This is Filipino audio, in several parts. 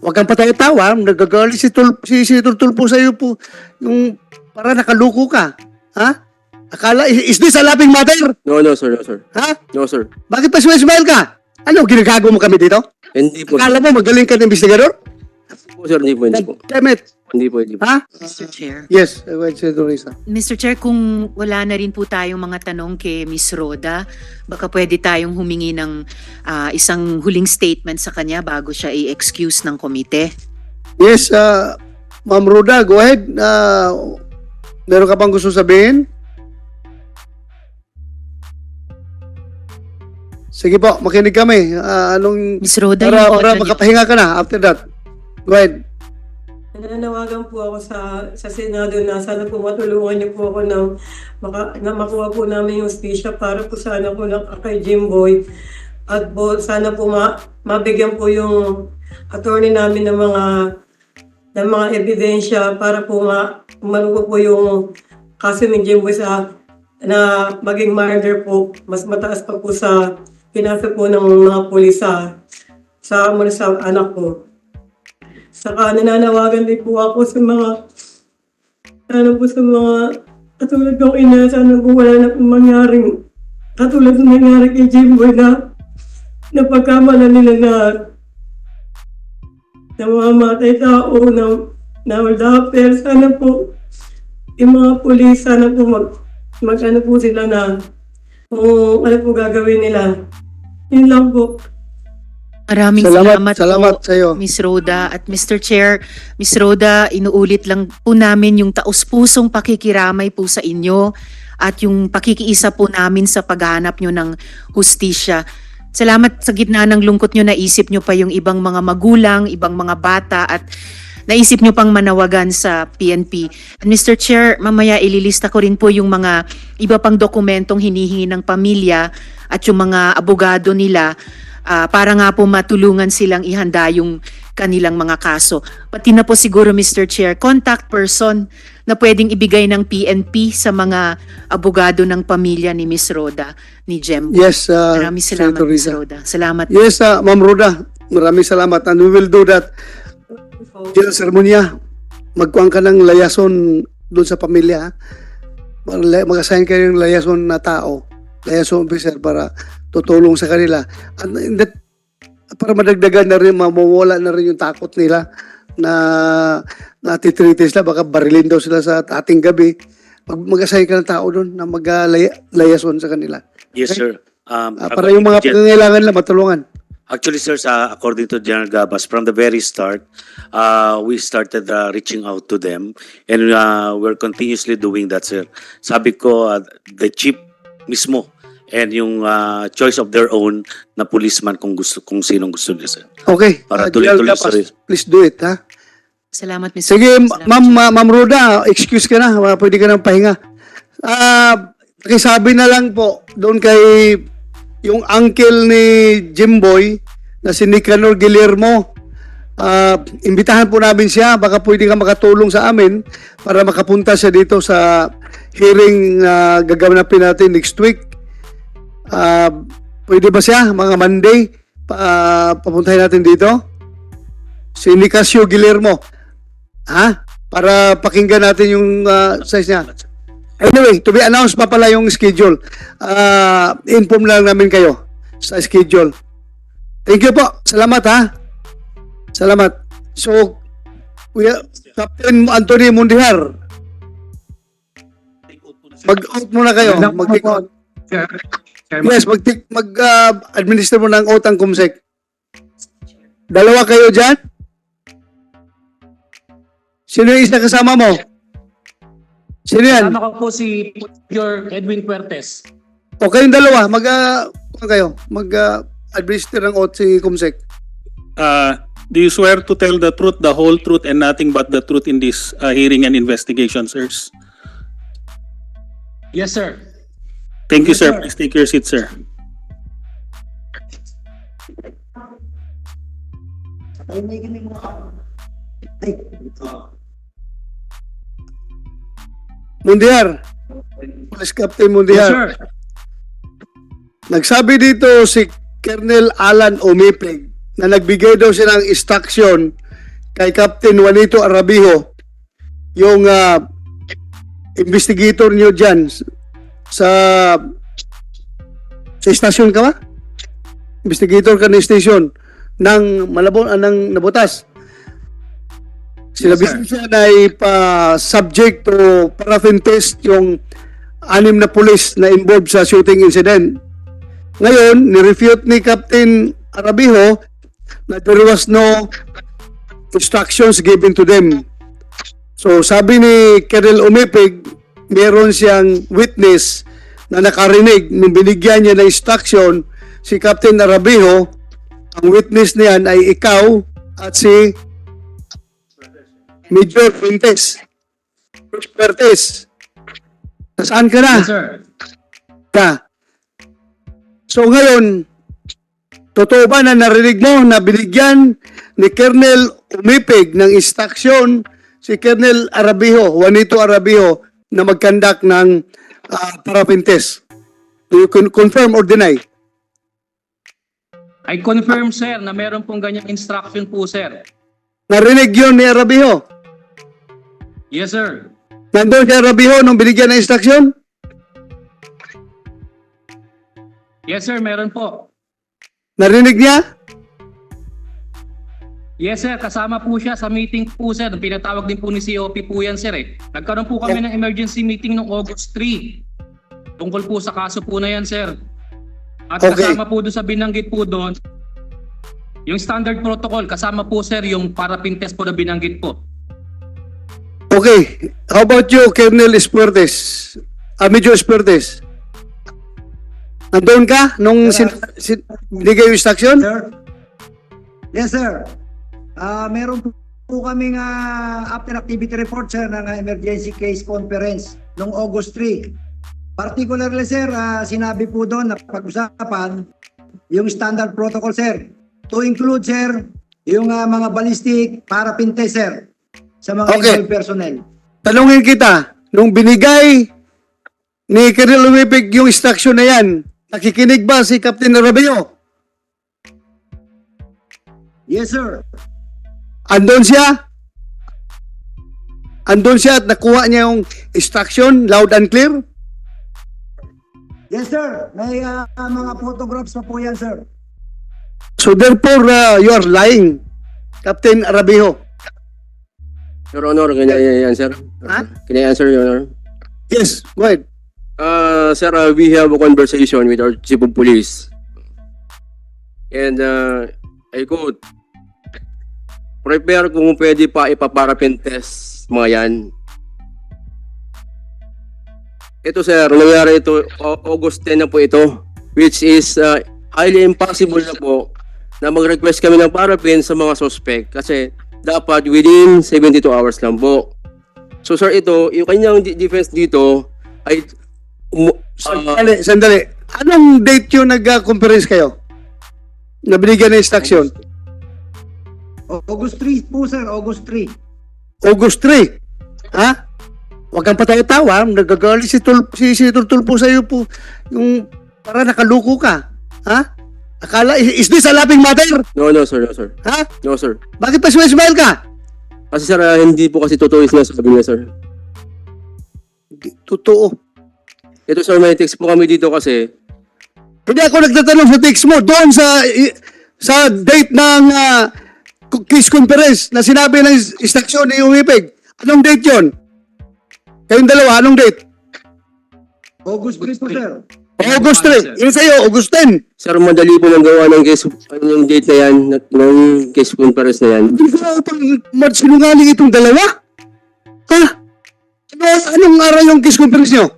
Huwag kang patay-tawa, nagagalit si Tulpo sa iyo po, yung para nakaluko ka. Ha? Akala, is this a laughing matter? No, no, sir. No, sir. Ha? No, sir. Bakit pa smile ka? Ano, ginagago mo kami dito? Hindi po. Akala mo magaling ka ng investigador? Po, sir, hindi po. Hindi po. Damn it. Hindi po. Hindi po. Ha? Mr. Chair. Yes, Senator Risa. Mr. Chair, kung wala na rin po tayong mga tanong kay Miss Rhoda, baka pwede tayong humingi ng isang huling statement sa kanya bago siya i-excuse ng komite. Yes, Ma'am Rhoda, go ahead. Meron ka bang gusto sabihin? Sige po, makinig kami. Anong Miss Rhoda, para yung audio niyo. makapahinga ka na after that. Go ahead. Nananawagan po ako sa Senado na sana po matulungan niyo po ako na makuha po namin yung hustisya para po sana po kay Jimboy. At po, sana po mabigyan po yung attorney namin ng mga ebidensya para po maluko po yung kaso ni Jimboy na maging murder po. Mas mataas pa po sa pinasa po ng mga pulis sa anak ko. Saka nananawagan din po ako sa mga katulad ng ina, sana po wala na pong mangyaring katulad ng nangyari kay Jimboy na pagkamala nila na mamamatay tao na wala. Sana po yung mga pulis, sana po mag-ano po sila na kung ano po gagawin nila. Yun lang po. Maraming salamat po, sa iyo. Miss Rhoda. At Mr. Chair, Miss Rhoda, inuulit lang po namin yung taus-pusong pakikiramay po sa inyo at yung pakikiisa po namin sa paghahanap nyo ng hustisya. Salamat sa gitna ng lungkot nyo, naisip nyo pa yung ibang mga magulang, ibang mga bata at naisip nyo pang manawagan sa PNP. And Mr. Chair, mamaya ililista ko rin po yung mga iba pang dokumentong hinihingi ng pamilya at yung mga abogado nila para nga po matulungan silang ihanda yung kanilang mga kaso. Pati na po siguro, Mr. Chair, contact person na pwedeng ibigay ng PNP sa mga abogado ng pamilya ni Miss Rhoda, ni Jembo. Yes, Maraming salamat, Senator Miss Risa. Rhoda. Salamat. Yes, Ma'am Rhoda, maraming salamat. And we will do that. General Sermonia, magkuhan ka ng layason doon sa pamilya. Mag-assign kayo ng layason na tao, layason officer para tutulong sa kanila. At para madagdagan na rin, mawawala na rin yung takot nila na natitreat sila, baka barilin daw sila sa ating gabi. Mag-assign ka ng tao doon na mag-layason sa kanila. Yes, sir. Para yung mga pangangailangan nila matulungan. Actually, sir, according to General Gabas, from the very start, we started reaching out to them, and we're continuously doing that, sir. Sabi ko, the chief mismo, and yung choice of their own na policeman kung sinong gusto niya, sir. Okay. Para General tuloy-tuloy Gapas, sa rin. please do it, ha? Salamat, Mr. Sige, Chair. Ma'am Rhoda, excuse ka na. Pwede ka nang pahinga. Pakisabi na lang po doon kay yung uncle ni Jimboy na si Nicanor Guillermo. Imbitahan po namin siya. Baka pwede ka makatulong sa amin para makapunta siya dito sa hearing na gaganapin natin next week. Pwede ba siya? Mga Monday, papuntahin natin dito. Si Nicasio Guillermo. Ha? Para pakinggan natin yung size niya. Anyway, to be announced pa pala yung schedule. Inform lang namin kayo sa schedule. Thank you po. Salamat, ha? Salamat. So, Captain Anthony Mundihar, mag-out muna kayo. Mag-take out. Yes, mag-administer mo ng out ang kumsek. Dalawa kayo dyan? Sino yung isa kasama mo? Sino yan? Kasama ko po si Your Edwin Puertes. O kayong dalawa, mag-administer ng oath si Kumsek. Do you swear to tell the truth, the whole truth, and nothing but the truth in this hearing and investigation, sirs? Yes, sir. Thank you, Yes, sir. sir. Please take your seat, sir. Mundihar. Police Captain Yes, Mundihar. sir. Nagsabi dito si Colonel Alan Omipeg na nagbigay daw siya ng instruction kay Captain Juanito Arabijo, yung investigator niyo dyan sa stasyon ka ba? Investigator ka ng station ng Malabon, ng Nabotas. Sinabi siya na subject to paraffin test yung 6 na pulis na involved sa shooting incident. Ngayon, nirefute ni Captain Arabijo na there was no instructions given to them. So sabi ni Colonel Umipig, meron siyang witness na nakarinig nung binigyan niya ng instruction si Captain Arabijo. Ang witness niyan ay ikaw at si Major Fuentes. Nasaan ka na? Yes, sir. So ngayon, totoo ba na narinig mo na binigyan ni Colonel Umipig ng instruction si Colonel Arabijo, Juanito Arabijo, na mag-conduct ng paraffin test? Do you confirm or deny? I confirm, sir, na meron pong ganyang instruction po, sir. Narinig yun ni Arabijo? Yes, sir. Nandun si Arabijo nung binigyan ng instruction? Yes, sir, meron po. Narinig niya? Yes, sir, kasama po siya sa meeting po, sir. Pinatawag din po ni COP po yan, sir. Nagkaroon po kami ng emergency meeting noong August 3. Tungkol po sa kaso po na yan, sir. At Okay. kasama po doon sa binanggit po doon, yung standard protocol, kasama po, sir, yung paraffin test po na binanggit po. Okay. How about you, Colonel Espuertes? Major Espuertes? Nandun ka nung binigay yung instruction? Sir? Yes, sir. Meron po kaming after activity report, sir, ng emergency case conference noong August 3. Particularly, sir, sinabi po doon na pag-usapan yung standard protocol, sir. To include, sir, yung mga ballistic paraffin test, sir, sa mga Okay. involved personnel. Tanungin kita, nung binigay ni Colonel Umipig yung instruction na yan, nakikinig ba si Captain Arabijo? Yes, sir. Andun siya? Andun siya at nakuha niya yung instruction, loud and clear? Yes, sir. May mga photographs pa po yan, sir. So therefore, you are lying, Captain Arabijo. Your Honor, can I answer? Huh? Can I answer, Your Honor? Yes, go ahead. Sir, we have a conversation with our Chief of Police. And I quote, prepare kung pwede pa ipaparaffin test mga yan. Ito, sir, nangyari ito, August 10 na po ito, which is highly impossible na po na mag-request kami ng paraffin sa mga suspect kasi dapat within 72 hours lang po. So, sir, ito, yung kanyang defense dito ay Sandali. Anong date yung nag-conference kayo? Na binigyan ng instruction? August 3 po, sir. August 3. August 3. Ha? Huwag kang patawa-tawa. Nagagalit si Tulpo sa'yo po. Yung para nakaluko ka. Ha? Akala, is this a laughing matter? No, sir, no, sir. Ha? No, sir. Bakit pa smile ka? Kasi, sir, hindi po kasi totoo yung sinasabi niya, sir. Totoo. Ito, sir, may text po kami dito kasi Hindi ako nagtatanong sa text mo. Doon sa date ng case conference na sinabi ng instruction ni Umipig. Anong date yon? Kayong dalawa, anong date? August 3 po, sir. August 3. Yung sa'yo, August 10. sir, madali po nang gawa ng case, yung date na yan, ng case conference na yan. Hindi ko pang sinungaling itong dalawa. Ha? Anong araw yung case conference nyo?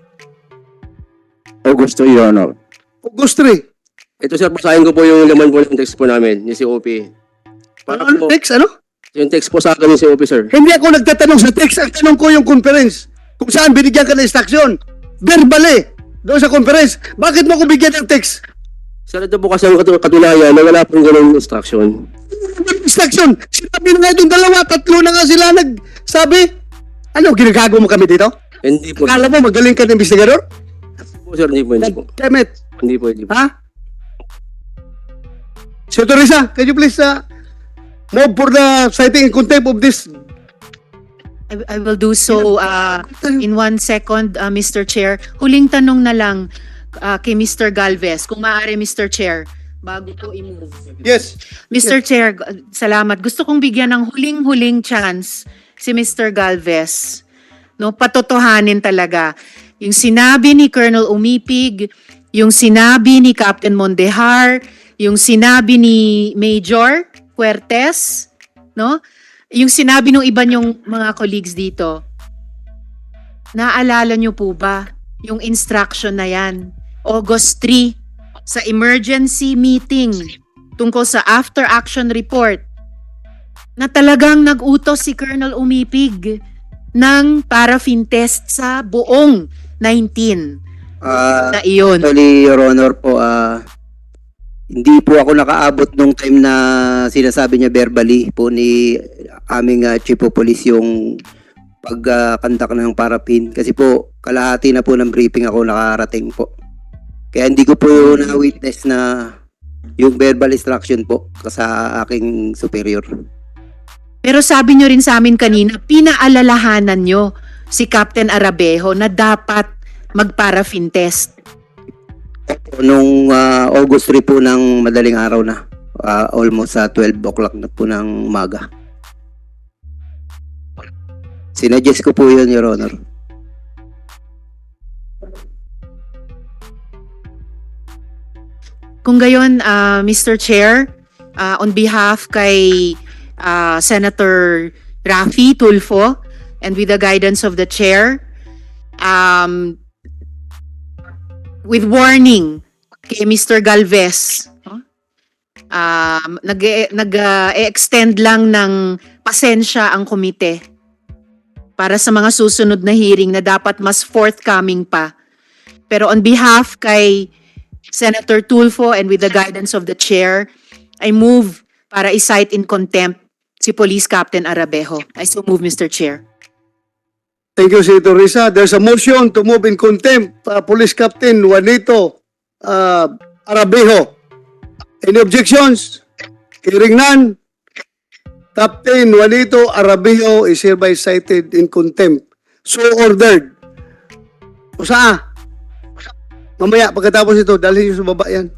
August 2, Your Honor. August 3. Ito, sir, basahin ko po yung laman po ng text po namin, ni COP. Para Ano po, text? Ano? yung text po sa akin ni COP, sir. Hindi ako nagtatanong sa text. Ang tanong ko yung conference. Kung saan binigyan ka ng instruction. Verbally. Doon sa conference. Bakit mo ko bigyan ng text? Sir, ito po kasi ang katunayan na wala pong ganun instruction. Instruction. Sinabi na nga itong dalawa. Tatlo na nga sila nagsabi. Ano, ginagago mo kami dito? Hindi po. Akala mo magaling ka ng investigador? Sir, hindi po, hindi po. Damn it. Hindi po, hindi po. Ha? Sir Teresa, can you please move for the citing in contempt of this. I will do so in 1 second, Mr. Chair. Huling tanong na lang kay Mr. Galvez. Kung maaari, Mr. Chair, bago ko i-move. Yes. Mr. Chair, salamat. Gusto kong bigyan ng huling-huling chance si Mr. Galvez. No, patotohanin talaga. Yung sinabi ni Colonel Umipig, yung sinabi ni Captain Mondejar, yung sinabi ni Major Fuertes, no? Yung sinabi ng iba yung mga colleagues dito. Naalala nyo po ba yung instruction na yan? August 3 sa emergency meeting tungkol sa after action report na talagang nag-utos si Colonel Umipig ng paraffin test sa buong 19 na iyon. Actually, Your Honor po, hindi po ako nakaabot nung time na sinasabi niya verbally po ni aming Chief of Police yung pagkandak ng paraffin. Kasi po, kalahati na po ng briefing ako nakarating po. Kaya hindi ko po na-witness na yung verbal instruction po sa aking superior. Pero sabi nyo rin sa amin kanina, pinaalalahanan nyo si Captain Arabejo na dapat mag-paraffin test. Nung August 3 po ng madaling araw na, almost 12 o'clock na po ng umaga. Sinuggest ko po yun, Your Honor. Kung gayon, Mr. Chair, on behalf kay Senator Raffy Tulfo and with the guidance of the Chair, with warning kay Mr. Galvez, nag-extend lang ng pasensya ang komite para sa mga susunod na hearing na dapat mas forthcoming pa. Pero on behalf kay Senator Tulfo and with the guidance of the Chair, I move para i-cite in contempt si Police Captain Arabejo. I so move, Mr. Chair. Thank you, Senator Risa. There's a motion to move in contempt Police Captain Juanito Arabejo. Any objections? Hearing none. Captain Juanito Arabejo is hereby cited in contempt. So ordered. O saa? Mamaya, pagkatapos ito, dalhin nyo sa baba yan.